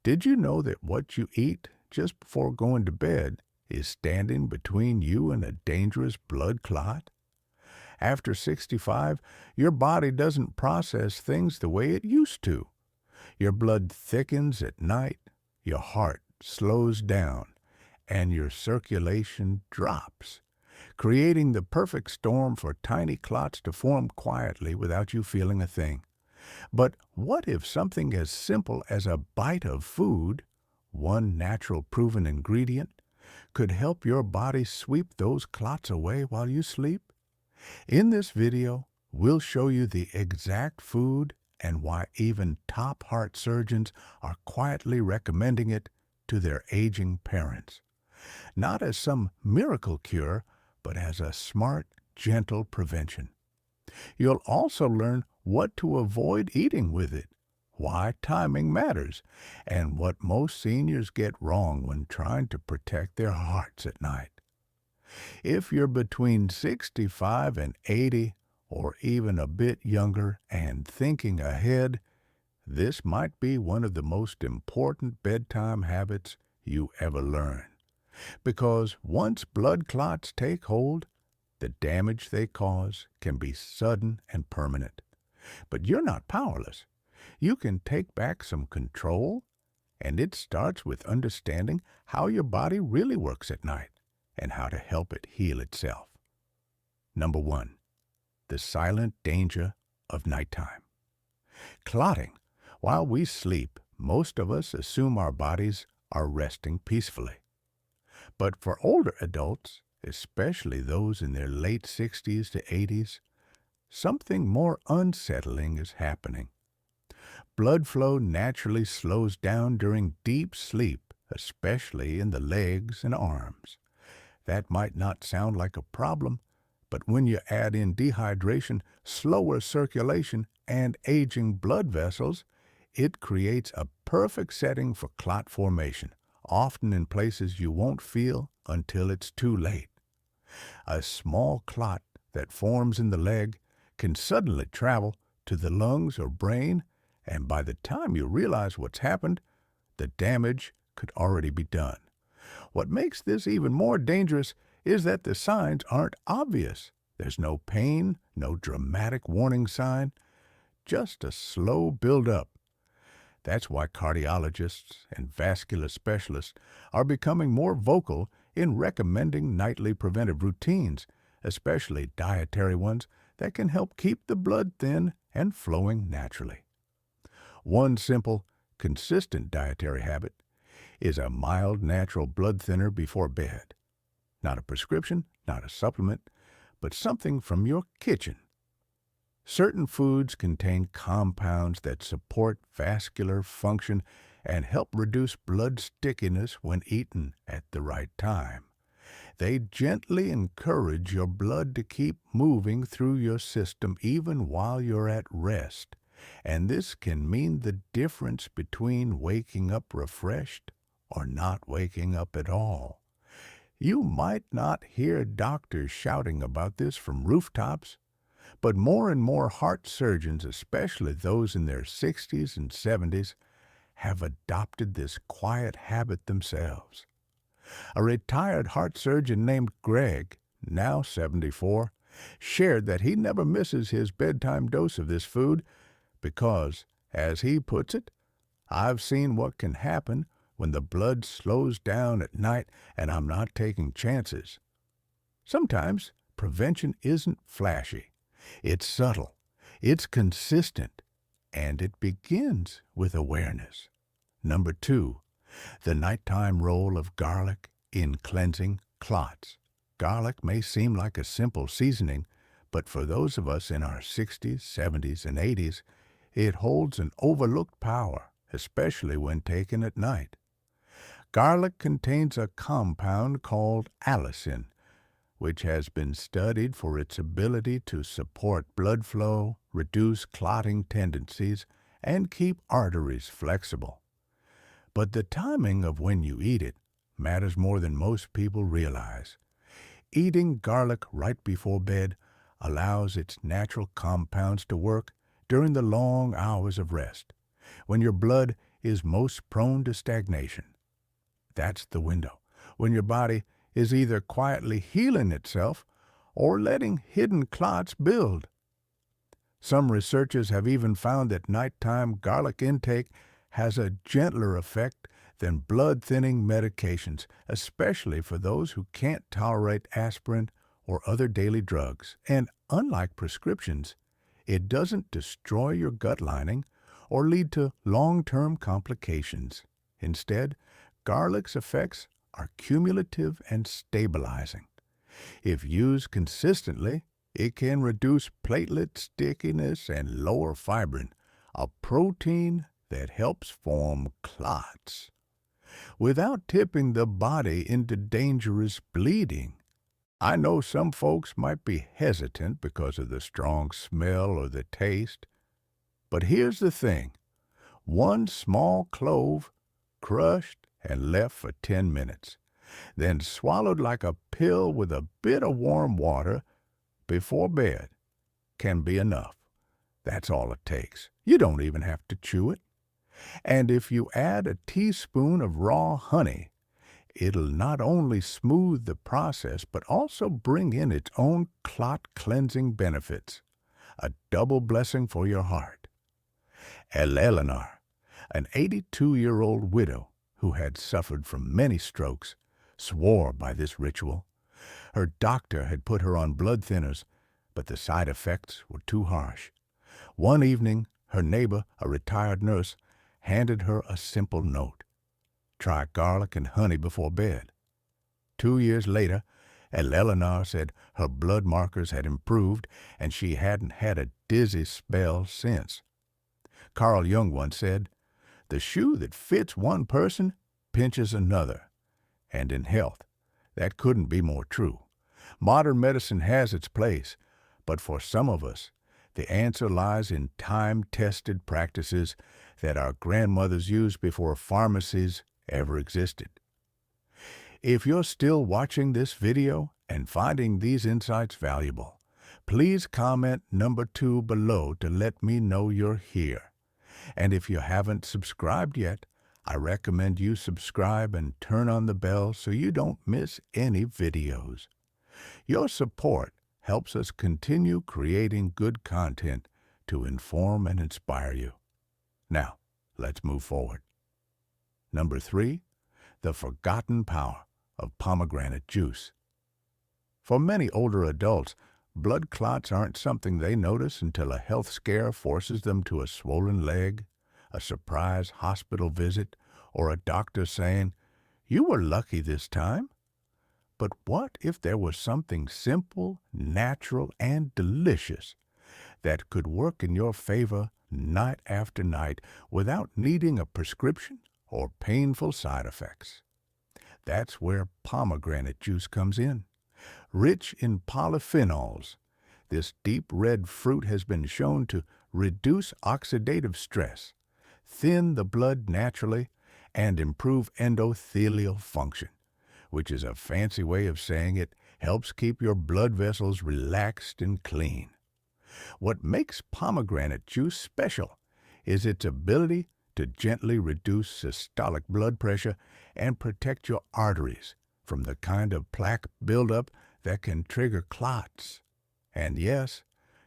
Did you know that what you eat just before going to bed is standing between you and a dangerous blood clot? After 65, your body doesn't process things the way it used to. Your blood thickens at night, your heart slows down, and your circulation drops, creating the perfect storm for tiny clots to form quietly without you feeling a thing. But what if something as simple as a bite of food, one natural proven ingredient, could help your body sweep those clots away while you sleep? In this video, we'll show you the exact food and why even top heart surgeons are quietly recommending it to their aging parents. Not as some miracle cure, but as a smart, gentle prevention. You'll also learn what to avoid eating with it, why timing matters, and what most seniors get wrong when trying to protect their hearts at night. If you're between 65 and 80, or even a bit younger and thinking ahead, this might be one of the most important bedtime habits you ever learn. Because once blood clots take hold, the damage they cause can be sudden and permanent. But you're not powerless. You can take back some control, and it starts with understanding how your body really works at night and how to help it heal itself. Number 1. The silent danger of nighttime. Clotting. While we sleep, most of us assume our bodies are resting peacefully. But for older adults, especially those in their late 60s to 80s, something more unsettling is happening. Blood flow naturally slows down during deep sleep, especially in the legs and arms. That might not sound like a problem, but when you add in dehydration, slower circulation, and aging blood vessels, it creates a perfect setting for clot formation, often in places you won't feel until it's too late. A small clot that forms in the leg can suddenly travel to the lungs or brain, and by the time you realize what's happened, the damage could already be done. What makes this even more dangerous is that the signs aren't obvious. There's no pain, no dramatic warning sign, just a slow build-up. That's why cardiologists and vascular specialists are becoming more vocal in recommending nightly preventive routines, especially dietary ones that can help keep the blood thin and flowing naturally. One simple, consistent dietary habit is a mild natural blood thinner before bed. Not a prescription, not a supplement, but something from your kitchen. Certain foods contain compounds that support vascular function and help reduce blood stickiness when eaten at the right time. They gently encourage your blood to keep moving through your system even while you're at rest, and this can mean the difference between waking up refreshed or not waking up at all. You might not hear doctors shouting about this from rooftops, but more and more heart surgeons, especially those in their 60s and 70s, have adopted this quiet habit themselves. A retired heart surgeon named Greg, now 74, shared that he never misses his bedtime dose of this food because, as he puts it, "I've seen what can happen when the blood slows down at night and I'm not taking chances." Sometimes prevention isn't flashy. It's subtle, it's consistent, and it begins with awareness. Number 2, the nighttime role of garlic in cleansing clots. Garlic may seem like a simple seasoning, but for those of us in our 60s, 70s, and 80s, it holds an overlooked power, especially when taken at night. Garlic contains a compound called allicin, which has been studied for its ability to support blood flow, reduce clotting tendencies, and keep arteries flexible. But the timing of when you eat it matters more than most people realize. Eating garlic right before bed allows its natural compounds to work during the long hours of rest, when your blood is most prone to stagnation. That's the window when your body is either quietly healing itself or letting hidden clots build. Some researchers have even found that nighttime garlic intake has a gentler effect than blood-thinning medications, especially for those who can't tolerate aspirin or other daily drugs. And unlike prescriptions, it doesn't destroy your gut lining or lead to long-term complications. Instead, garlic's effects are cumulative and stabilizing. If used consistently, it can reduce platelet stickiness and lower fibrin, a protein that helps form clots, without tipping the body into dangerous bleeding. I know some folks might be hesitant because of the strong smell or the taste, but here's the thing. One small clove, crushed and left for 10 minutes, then swallowed like a pill with a bit of warm water before bed, can be enough. That's all it takes. You don't even have to chew it. And if you add a teaspoon of raw honey, it'll not only smooth the process, but also bring in its own clot-cleansing benefits, a double blessing for your heart. Eleanor, an 82-year-old widow who had suffered from many strokes, swore by this ritual. Her doctor had put her on blood thinners, but the side effects were too harsh. One evening, her neighbor, a retired nurse, handed her a simple note. Try garlic and honey before bed. 2 years later, Eleanor said her blood markers had improved and she hadn't had a dizzy spell since. Carl Jung once said, "The shoe that fits one person pinches another." And in health, that couldn't be more true. Modern medicine has its place, but for some of us, the answer lies in time-tested practices that our grandmothers used before pharmacies ever existed. If you're still watching this video and finding these insights valuable, please comment number 2 below to let me know you're here. And if you haven't subscribed yet, I recommend you subscribe and turn on the bell so you don't miss any videos. Your support helps us continue creating good content to inform and inspire you. Now, let's move forward. Number 3, the forgotten power of pomegranate juice. For many older adults, blood clots aren't something they notice until a health scare forces them to a swollen leg, a surprise hospital visit, or a doctor saying, "You were lucky this time." But what if there was something simple, natural, and delicious that could work in your favor night after night without needing a prescription or painful side effects? That's where pomegranate juice comes in. Rich in polyphenols, this deep red fruit has been shown to reduce oxidative stress, thin the blood naturally, and improve endothelial function, which is a fancy way of saying it helps keep your blood vessels relaxed and clean. What makes pomegranate juice special is its ability to gently reduce systolic blood pressure and protect your arteries from the kind of plaque buildup that can trigger clots. And yes,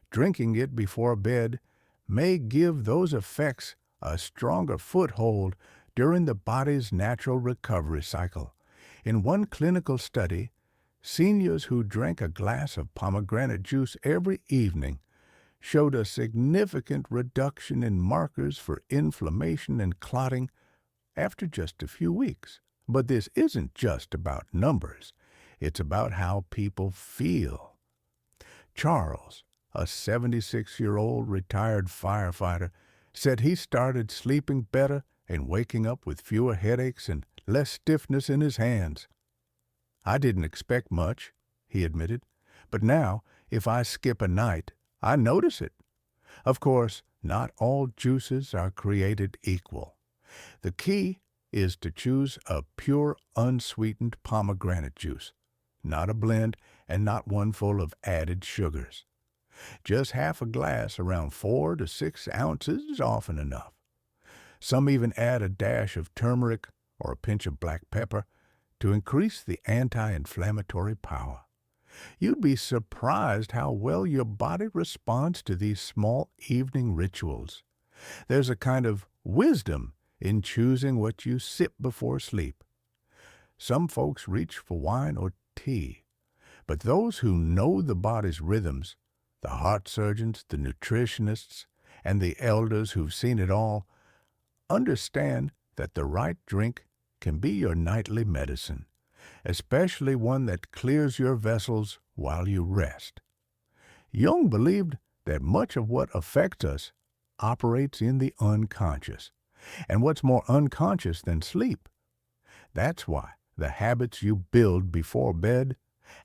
drinking it before bed may give those effects a stronger foothold during the body's natural recovery cycle. In one clinical study, seniors who drank a glass of pomegranate juice every evening showed a significant reduction in markers for inflammation and clotting after just a few weeks. But this isn't just about numbers. It's about how people feel. Charles, a 76-year-old retired firefighter, said he started sleeping better and waking up with fewer headaches and less stiffness in his hands. "I didn't expect much," he admitted, "but now, if I skip a night, I notice it." Of course, not all juices are created equal. The key is to choose a pure, unsweetened pomegranate juice, not a blend and not one full of added sugars. Just half a glass, around 4 to 6 ounces, is often enough. Some even add a dash of turmeric or a pinch of black pepper to increase the anti-inflammatory power. You'd be surprised how well your body responds to these small evening rituals. There's a kind of wisdom in choosing what you sip before sleep. Some folks reach for wine or tea, but those who know the body's rhythms, the heart surgeons, the nutritionists, and the elders who've seen it all, understand that the right drink can be your nightly medicine, especially one that clears your vessels while you rest. Jung believed that much of what affects us operates in the unconscious. And what's more unconscious than sleep? That's why the habits you build before bed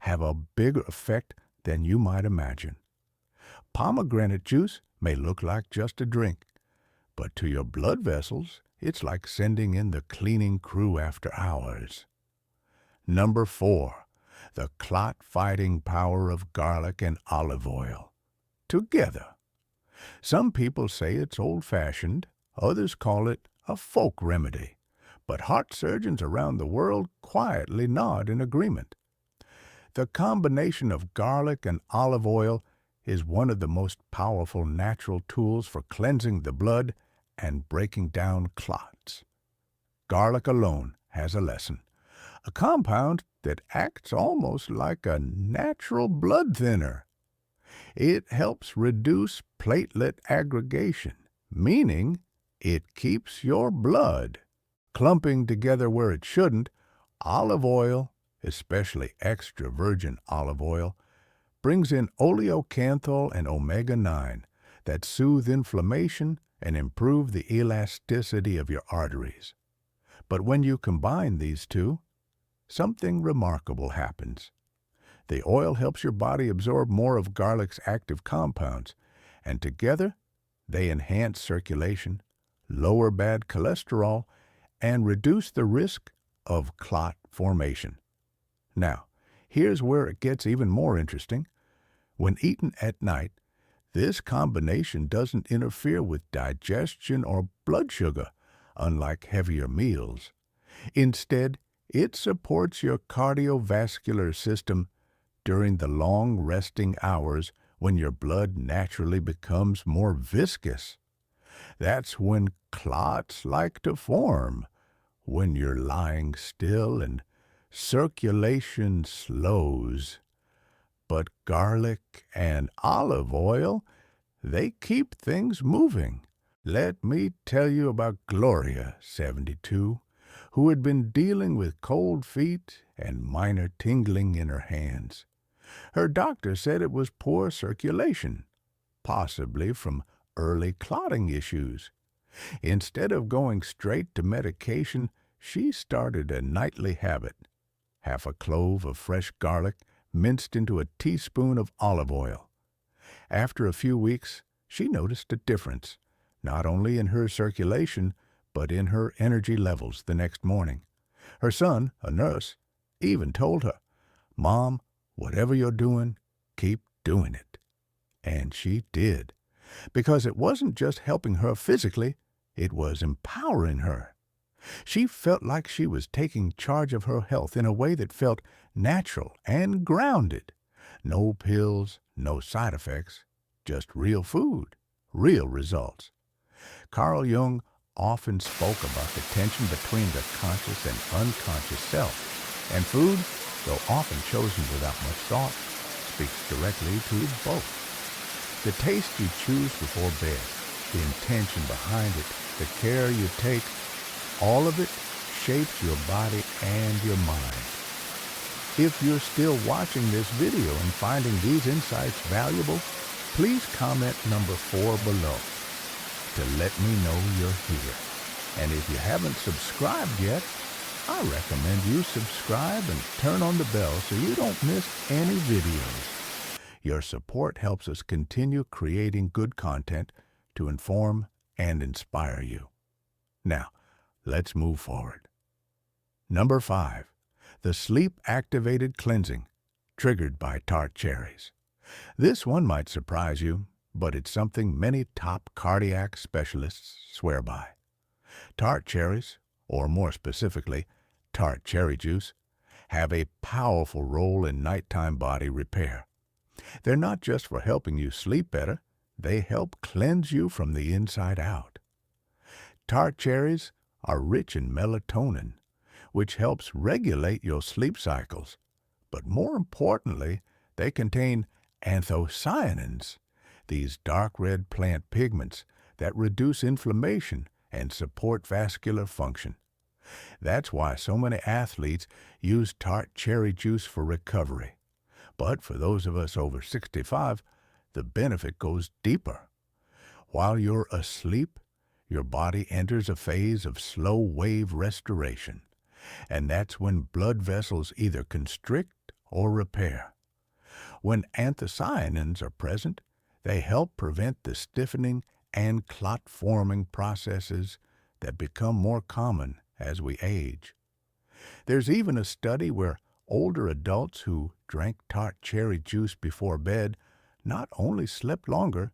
have a bigger effect than you might imagine. Pomegranate juice may look like just a drink, but to your blood vessels, it's like sending in the cleaning crew after hours. Number 4, the clot-fighting power of garlic and olive oil. Together. Some people say it's old-fashioned, others call it a folk remedy, but heart surgeons around the world quietly nod in agreement. The combination of garlic and olive oil is one of the most powerful natural tools for cleansing the blood and breaking down clots. Garlic alone has a lesson, a compound that acts almost like a natural blood thinner. It helps reduce platelet aggregation, meaning it keeps your blood clumping together where it shouldn't. Olive oil, especially extra virgin olive oil, brings in oleocanthal and omega-9 that soothe inflammation and improve the elasticity of your arteries. But when you combine these two, something remarkable happens. The oil helps your body absorb more of garlic's active compounds, and together they enhance circulation, lower bad cholesterol, and reduce the risk of clot formation. Now, here's where it gets even more interesting. When eaten at night, this combination doesn't interfere with digestion or blood sugar, unlike heavier meals. Instead, it supports your cardiovascular system during the long resting hours when your blood naturally becomes more viscous. That's when clots like to form, when you're lying still and circulation slows. But garlic and olive oil, they keep things moving. Let me tell you about Gloria, 72, who had been dealing with cold feet and minor tingling in her hands. Her doctor said it was poor circulation, possibly from early clotting issues. Instead of going straight to medication, she started a nightly habit. Half a clove of fresh garlic minced into a teaspoon of olive oil. After a few weeks, she noticed a difference, not only in her circulation, but in her energy levels the next morning. Her son, a nurse, even told her, "Mom, whatever you're doing, keep doing it." And she did, because it wasn't just helping her physically, it was empowering her. She felt like she was taking charge of her health in a way that felt natural and grounded. No pills, no side effects, just real food, real results. Carl Jung often spoke about the tension between the conscious and unconscious self, and food, though often chosen without much thought, speaks directly to both. The taste you choose before bed, the intention behind it, the care you take, all of it shapes your body and your mind. If you're still watching this video and finding these insights valuable, please comment number 4 below to let me know you're here. And if you haven't subscribed yet, I recommend you subscribe and turn on the bell so you don't miss any videos. Your support helps us continue creating good content to inform and inspire you. Now, let's move forward. Number 5, the sleep-activated cleansing, triggered by tart cherries. This one might surprise you, but it's something many top cardiac specialists swear by. Tart cherries, or more specifically, tart cherry juice, have a powerful role in nighttime body repair. They're not just for helping you sleep better, they help cleanse you from the inside out. Tart cherries are rich in melatonin, which helps regulate your sleep cycles. But more importantly, they contain anthocyanins, these dark red plant pigments that reduce inflammation and support vascular function. That's why so many athletes use tart cherry juice for recovery. But for those of us over 65, the benefit goes deeper. While you're asleep, your body enters a phase of slow wave restoration, and that's when blood vessels either constrict or repair. When anthocyanins are present, they help prevent the stiffening and clot-forming processes that become more common as we age. There's even a study where older adults who drank tart cherry juice before bed not only slept longer,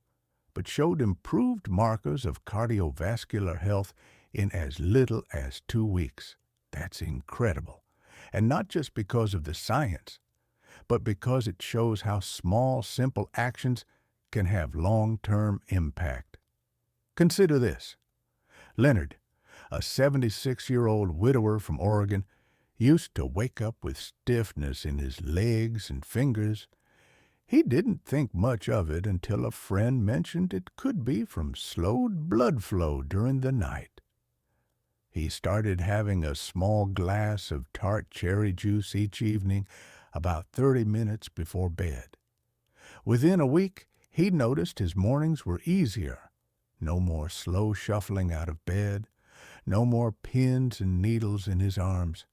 but showed improved markers of cardiovascular health in as little as 2 weeks. That's incredible. And not just because of the science, but because it shows how small, simple actions can have long-term impact. Consider this. Leonard, a 76-year-old widower from Oregon, used to wake up with stiffness in his legs and fingers. He didn't think much of it until a friend mentioned it could be from slowed blood flow during the night. He started having a small glass of tart cherry juice each evening about 30 minutes before bed. Within a week, he noticed his mornings were easier. No more slow shuffling out of bed, no more pins and needles in his arms.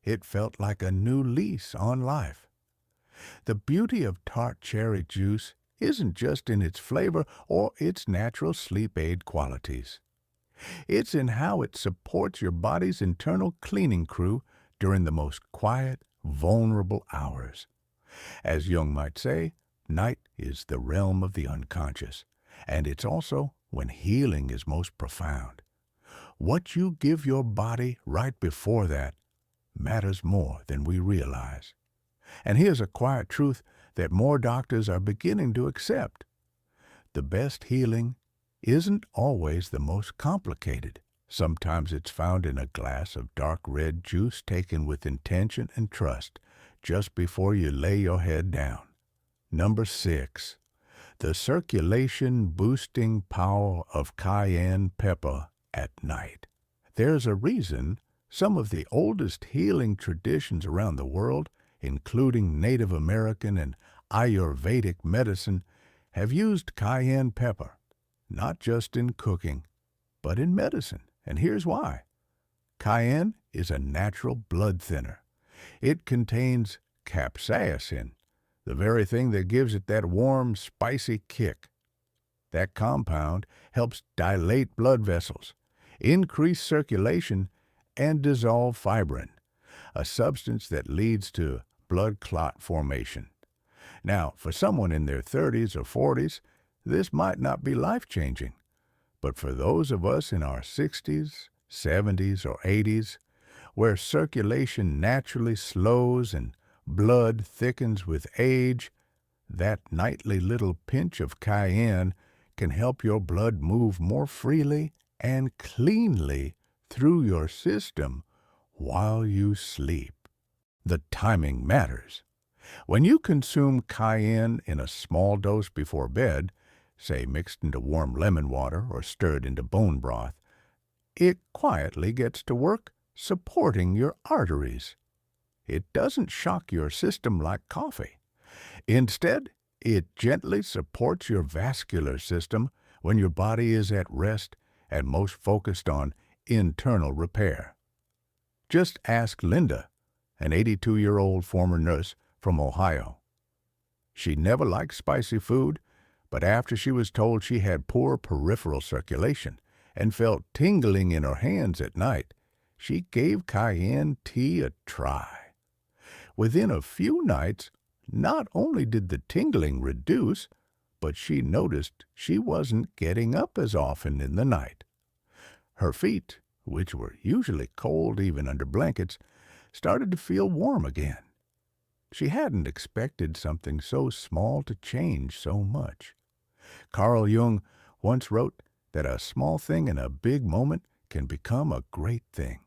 It felt like a new lease on life. The beauty of tart cherry juice isn't just in its flavor or its natural sleep aid qualities. It's in how it supports your body's internal cleaning crew during the most quiet, vulnerable hours. As Jung might say, night is the realm of the unconscious, and it's also when healing is most profound. What you give your body right before that matters more than we realize. And here's a quiet truth that more doctors are beginning to accept. The best healing isn't always the most complicated. Sometimes it's found in a glass of dark red juice taken with intention and trust just before you lay your head down. Number 6, the circulation-boosting power of cayenne pepper at night. There's a reason some of the oldest healing traditions around the world, including Native American and Ayurvedic medicine, have used cayenne pepper, not just in cooking, but in medicine. And here's why. Cayenne is a natural blood thinner. It contains capsaicin, the very thing that gives it that warm, spicy kick. That compound helps dilate blood vessels, increase circulation, and dissolve fibrin, a substance that leads to blood clot formation. Now, for someone in their 30s or 40s, this might not be life-changing. But for those of us in our 60s, 70s, or 80s, where circulation naturally slows and blood thickens with age, that nightly little pinch of cayenne can help your blood move more freely and cleanly through your system while you sleep. The timing matters. When you consume cayenne in a small dose before bed, say mixed into warm lemon water or stirred into bone broth, it quietly gets to work supporting your arteries. It doesn't shock your system like coffee. Instead, it gently supports your vascular system when your body is at rest and most focused on internal repair. Just ask Linda, an 82-year-old former nurse from Ohio. She never liked spicy food, but after she was told she had poor peripheral circulation and felt tingling in her hands at night, she gave cayenne tea a try. Within a few nights, not only did the tingling reduce, but she noticed she wasn't getting up as often in the night. Her feet which were usually cold even under blankets, started to feel warm again. She hadn't expected something so small to change so much. Carl Jung once wrote that a small thing in a big moment can become a great thing.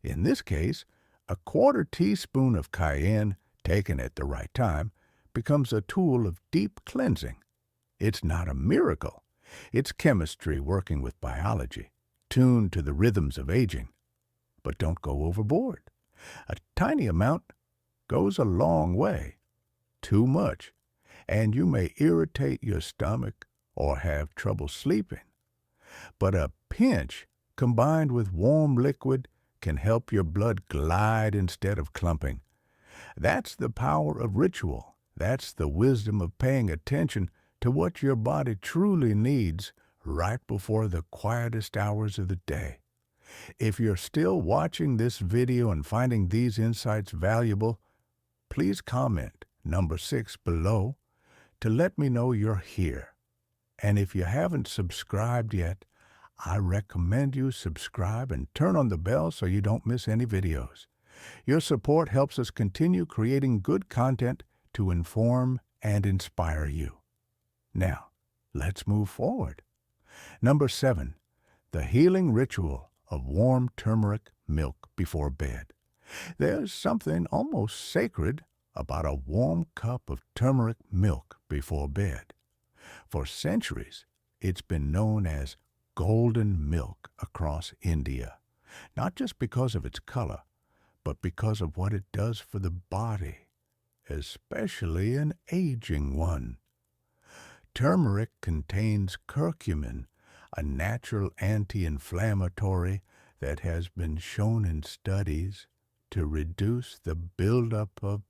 In this case, a quarter teaspoon of cayenne, taken at the right time, becomes a tool of deep cleansing. It's not a miracle. It's chemistry working with biology, tuned to the rhythms of aging. But don't go overboard. A tiny amount goes a long way. Too much, and you may irritate your stomach or have trouble sleeping. But a pinch combined with warm liquid can help your blood glide instead of clumping. That's the power of ritual. That's the wisdom of paying attention to what your body truly needs right before the quietest hours of the day. If you're still watching this video and finding these insights valuable, please comment number 6 below to let me know you're here. And if you haven't subscribed yet, I recommend you subscribe and turn on the bell so you don't miss any videos. Your support helps us continue creating good content to inform and inspire you. Now, let's move forward. Number 7, the healing ritual of warm turmeric milk before bed. There's something almost sacred about a warm cup of turmeric milk before bed. For centuries, it's been known as golden milk across India, not just because of its color, but because of what it does for the body, especially an aging one. Turmeric contains curcumin, a natural anti-inflammatory that has been shown in studies to reduce the buildup of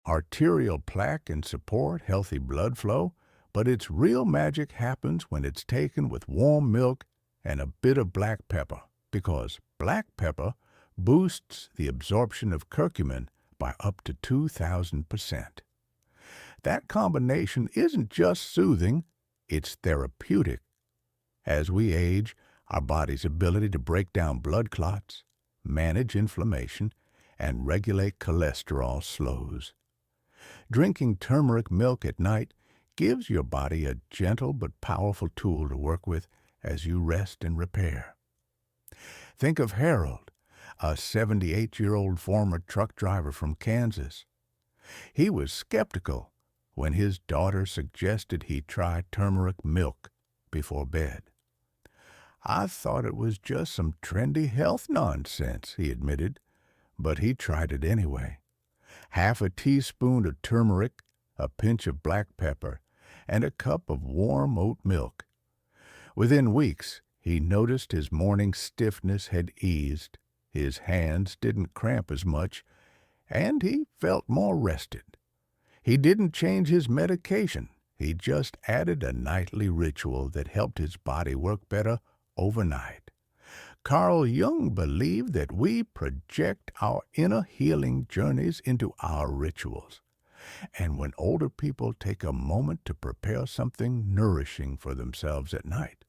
arterial plaque and support healthy blood flow, but its real magic happens when it's taken with warm milk and a bit of black pepper, because black pepper boosts the absorption of curcumin by up to 2,000%. That combination isn't just soothing, it's therapeutic. As we age, our body's ability to break down blood clots, manage inflammation, and regulate cholesterol slows. Drinking turmeric milk at night gives your body a gentle but powerful tool to work with as you rest and repair. Think of Harold, a 78-year-old former truck driver from Kansas. He was skeptical when his daughter suggested he try turmeric milk before bed. "I thought it was just some trendy health nonsense," he admitted, but he tried it anyway. Half a teaspoon of turmeric, a pinch of black pepper, and a cup of warm oat milk. Within weeks, he noticed his morning stiffness had eased, his hands didn't cramp as much, and he felt more rested. He didn't change his medication. He just added a nightly ritual that helped his body work better overnight. Carl Jung believed that we project our inner healing journeys into our rituals. And when older people take a moment to prepare something nourishing for themselves at night,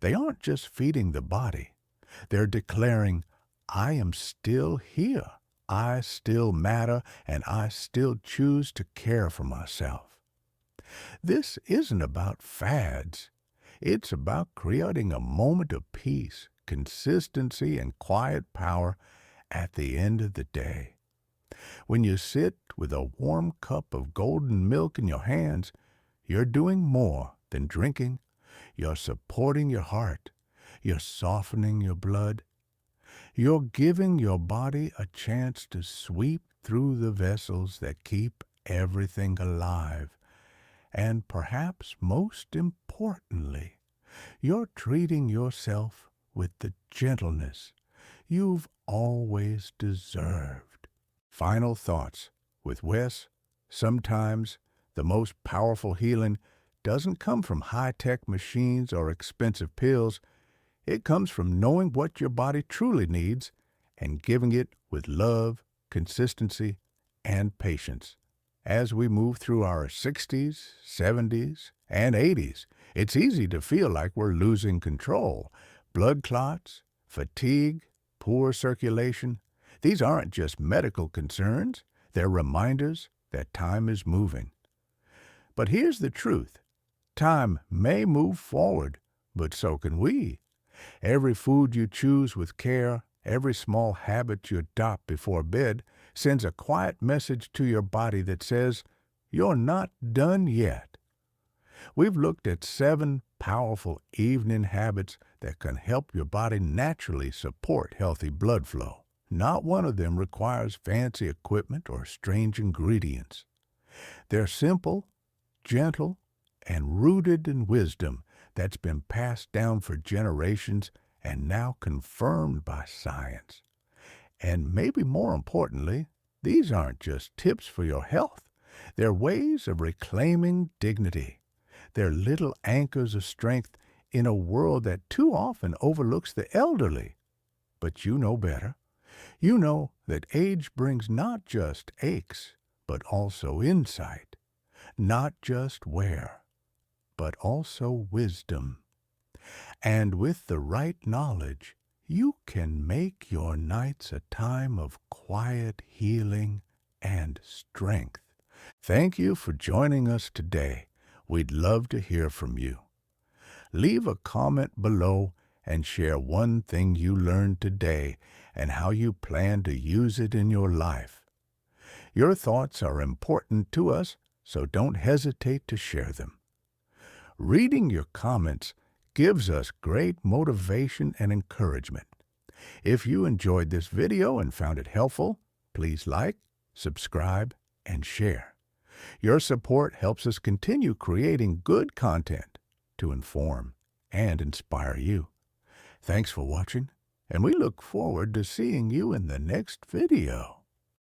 they aren't just feeding the body. They're declaring, "I am still here. I still matter, and I still choose to care for myself." This isn't about fads. It's about creating a moment of peace, consistency, and quiet power at the end of the day. When you sit with a warm cup of golden milk in your hands, you're doing more than drinking. You're supporting your heart. You're softening your blood. You're giving your body a chance to sweep through the vessels that keep everything alive. And perhaps most importantly, you're treating yourself with the gentleness you've always deserved. Final thoughts with Wes. Sometimes the most powerful healing doesn't come from high-tech machines or expensive pills. It comes from knowing what your body truly needs and giving it with love, consistency, and patience. As we move through our 60s, 70s, and 80s, it's easy to feel like we're losing control. Blood clots, fatigue, poor circulation. These aren't just medical concerns, they're reminders that time is moving. But here's the truth. Time may move forward, but so can we. Every food you choose with care, every small habit you adopt before bed sends a quiet message to your body that says, "You're not done yet." We've looked at 7 powerful evening habits that can help your body naturally support healthy blood flow. Not one of them requires fancy equipment or strange ingredients. They're simple, gentle, and rooted in wisdom that's been passed down for generations and now confirmed by science. And maybe more importantly, these aren't just tips for your health. They're ways of reclaiming dignity. They're little anchors of strength in a world that too often overlooks the elderly. But you know better. You know that age brings not just aches, but also insight. Not just wear, but also wisdom. And with the right knowledge, you can make your nights a time of quiet healing and strength. Thank you for joining us today. We'd love to hear from you. Leave a comment below and share one thing you learned today and how you plan to use it in your life. Your thoughts are important to us, so don't hesitate to share them. Reading your comments gives us great motivation and encouragement. If you enjoyed this video and found it helpful, please like, subscribe, and share. Your support helps us continue creating good content to inform and inspire you. Thanks for watching, and we look forward to seeing you in the next video.